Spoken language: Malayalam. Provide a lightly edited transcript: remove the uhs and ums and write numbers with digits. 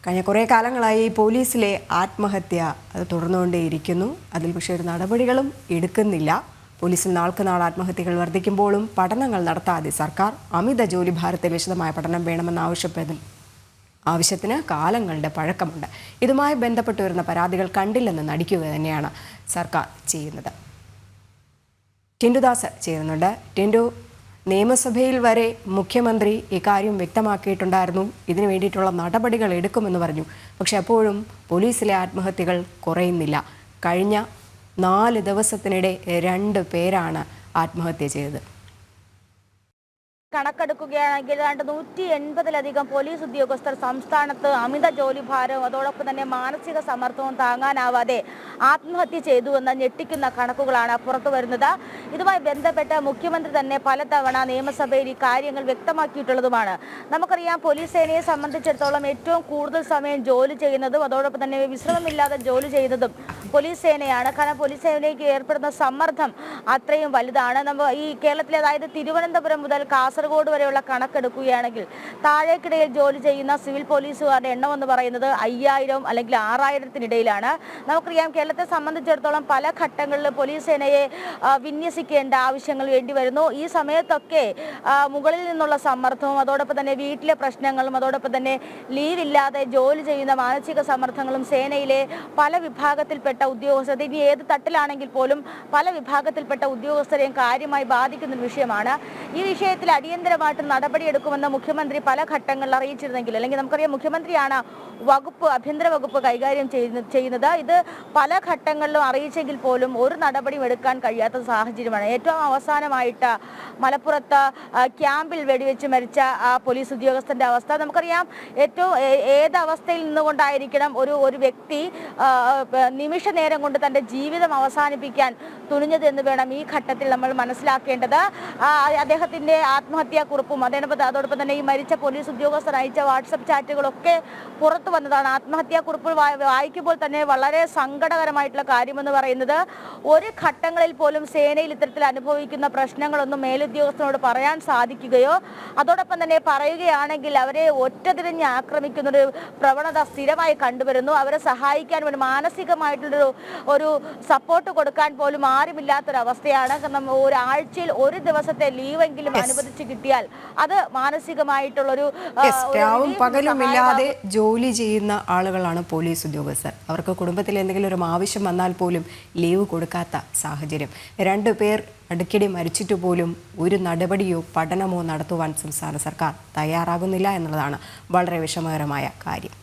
കഴിഞ്ഞ കുറേ കാലങ്ങളായി പോലീസിലെ ആത്മഹത്യ അത് തുടർന്നുകൊണ്ടേയിരിക്കുന്നു. അതിൽ പക്ഷേ ഒരു നടപടികളും എടുക്കുന്നില്ല. പോലീസിൽ നാൾക്ക് നാൾ ആത്മഹത്യകൾ വർദ്ധിക്കുമ്പോഴും പഠനങ്ങൾ നടത്താതെ സർക്കാർ അമിത ജോലി ഭാരത്തിൽ വിശദമായ പഠനം വേണമെന്ന് ആവശ്യത്തിന് കാലങ്ങളുടെ പഴക്കമുണ്ട്. ഇതുമായി ബന്ധപ്പെട്ട് വരുന്ന പരാതികൾ കണ്ടില്ലെന്ന് നടിക്കുക തന്നെയാണ് സർക്കാർ ചെയ്യുന്നത്. ടിൻഡുദാസ് ചേരുന്നുണ്ട്. ടിൻഡു, നിയമസഭയിൽ വരെ മുഖ്യമന്ത്രി ഇക്കാര്യം വ്യക്തമാക്കിയിട്ടുണ്ടായിരുന്നു. ഇതിനു വേണ്ടിയിട്ടുള്ള നടപടികൾ എടുക്കുമെന്ന് പറഞ്ഞു. പക്ഷെ അപ്പോഴും പോലീസിലെ ആത്മഹത്യകൾ കുറയുന്നില്ല. കഴിഞ്ഞ 4 ദിവസത്തിനിടെ 2 പേരാണ് ആത്മഹത്യ ചെയ്തത്. കണക്കെടുക്കുകയാണെങ്കിൽ ഏതാണ്ട് 180-ലധികം പോലീസ് ഉദ്യോഗസ്ഥർ സംസ്ഥാനത്ത് അമിത ജോലിഭാരവും അതോടൊപ്പം തന്നെ മാനസിക സമ്മർദ്ദവും താങ്ങാനാവാതെ ആത്മഹത്യ ചെയ്തുവെന്ന ഞെട്ടിക്കുന്ന കണക്കുകളാണ് പുറത്തു വരുന്നത്. ഇതുമായി ബന്ധപ്പെട്ട് മുഖ്യമന്ത്രി തന്നെ പലതവണ നിയമസഭയിൽ ഈ കാര്യങ്ങൾ വ്യക്തമാക്കിയിട്ടുള്ളതുമാണ്. നമുക്കറിയാം, പോലീസ് സേനയെ സംബന്ധിച്ചിടത്തോളം ഏറ്റവും കൂടുതൽ സമയം ജോലി ചെയ്യുന്നതും അതോടൊപ്പം തന്നെ വിശ്രമമില്ലാതെ ജോലി ചെയ്യുന്നതും പോലീസ് സേനയാണ്. കാരണം പോലീസ് സേനയ്ക്ക് ഏർപ്പെടുന്ന സമ്മർദ്ദം അത്രയും വലുതാണ്. ഈ കേരളത്തിലെ, അതായത് തിരുവനന്തപുരം മുതൽ കാസർഗോഡ് വരെയുള്ള കണക്കെടുക്കുകയാണെങ്കിൽ താഴേക്കിടയിൽ ജോലി ചെയ്യുന്ന സിവിൽ പോലീസുകാരുടെ എണ്ണം എന്ന് പറയുന്നത് 5000 അല്ലെങ്കിൽ 6000-ത്തിനിടയിലാണ്. നമുക്കറിയാം, കേരളത്തെ സംബന്ധിച്ചിടത്തോളം പല ഘട്ടങ്ങളിൽ പോലീസ് സേനയെ വിന്യസിക്കേണ്ട ആവശ്യങ്ങൾ വേണ്ടി വരുന്നു. ഈ സമയത്തൊക്കെ മുകളിൽ നിന്നുള്ള സമ്മർദ്ദവും അതോടൊപ്പം തന്നെ വീട്ടിലെ പ്രശ്നങ്ങളും അതോടൊപ്പം തന്നെ ലീവില്ലാതെ ജോലി ചെയ്യുന്ന മാനസിക സമ്മർദ്ദങ്ങളും സേനയിലെ പല വിഭാഗത്തിൽപ്പെട്ട ഉദ്യോഗസ്ഥർ, ഇനി ഏത് തട്ടിലാണെങ്കിൽ പോലും പല വിഭാഗത്തിൽപ്പെട്ട ഉദ്യോഗസ്ഥരെയും കാര്യമായി ബാധിക്കുന്ന ഒരു വിഷയമാണ്. ഈ വിഷയത്തിൽ അടിയന്തരമായിട്ട് നടപടിയെടുക്കുമെന്ന് മുഖ്യമന്ത്രി പല ഘട്ടങ്ങളിൽ അറിയിച്ചിരുന്നെങ്കിൽ, അല്ലെങ്കിൽ നമുക്കറിയാം മുഖ്യമന്ത്രിയാണ് ആഭ്യന്തര വകുപ്പ് കൈകാര്യം ചെയ്യുന്നത്. ഇത് പല ഘട്ടങ്ങളിലും അറിയിച്ചെങ്കിൽ പോലും ഒരു നടപടിയും എടുക്കാൻ കഴിയാത്ത സാഹചര്യമാണ്. ഏറ്റവും അവസാനമായിട്ട് മലപ്പുറത്ത് ക്യാമ്പിൽ വെടിവെച്ച് മരിച്ച ആ പോലീസ് ഉദ്യോഗസ്ഥന്റെ അവസ്ഥ നമുക്കറിയാം. ഏത് അവസ്ഥയിൽ നിന്നുകൊണ്ടായിരിക്കണം ഒരു വ്യക്തി നിമിഷ നേരം കൊണ്ട് തന്റെ ജീവിതം അവസാനിപ്പിക്കാൻ തുനിഞ്ഞത് എന്ന് വേണം ഈ ഘട്ടത്തിൽ നമ്മൾ മനസ്സിലാക്കേണ്ടത്. അദ്ദേഹത്തിന്റെ ആത്മഹത്യാ കുറിപ്പും അതോടൊപ്പം തന്നെ ഈ മരിച്ച പോലീസ് ഉദ്യോഗസ്ഥർ അയച്ച വാട്സപ്പ് ചാറ്റുകളൊക്കെ പുറത്തു വന്നതാണ്. ആത്മഹത്യാ കുറിപ്പ് വായിക്കുമ്പോൾ തന്നെ വളരെ സങ്കടകരമായിട്ടുള്ള കാര്യമെന്ന് പറയുന്നത്, ഒരു ഘട്ടങ്ങളിൽ പോലും സേനയിൽ ഇത്തരത്തിൽ അനുഭവിക്കുന്ന പ്രശ്നങ്ങളൊന്നും മേലുദ്യോഗസ്ഥനോട് പറയാൻ സാധിക്കുകയോ അതോടൊപ്പം തന്നെ പറയുകയാണെങ്കിൽ അവരെ ഒറ്റതിരിഞ്ഞ് ആക്രമിക്കുന്നൊരു പ്രവണത സ്ഥിരമായി കണ്ടുവരുന്നു. അവരെ സഹായിക്കാൻ വേണ്ടി മാനസികമായിട്ടുള്ളൊരു സപ്പോർട്ട് കൊടുക്കാൻ പോലും ആരുമില്ലാത്തൊരവസ്ഥയാണ്. കാരണം ഒരാഴ്ചയിൽ ഒരു ദിവസത്തെ ലീവെങ്കിലും അനുവദിച്ച് കിട്ടിയാൽ അത് മാനസികമായിട്ടുള്ളൊരു പകലുമില്ലാതെ ജോലി ചെയ്യുന്ന ആളുകളാണ് പോലീസ് ഉദ്യോഗസ്ഥർ. അവർക്ക് കുടുംബത്തിൽ എന്തെങ്കിലും ഒരു ആവശ്യം വന്നാൽ പോലും ലീവ് കൊടുക്കാത്ത സാഹചര്യം. 2 പേർ അടിക്കടി മരിച്ചിട്ട് പോലും ഒരു നടപടിയോ പഠനമോ നടത്തുവാൻ സംസ്ഥാന സർക്കാർ തയ്യാറാകുന്നില്ല എന്നുള്ളതാണ് വളരെ വിഷമകരമായ കാര്യം.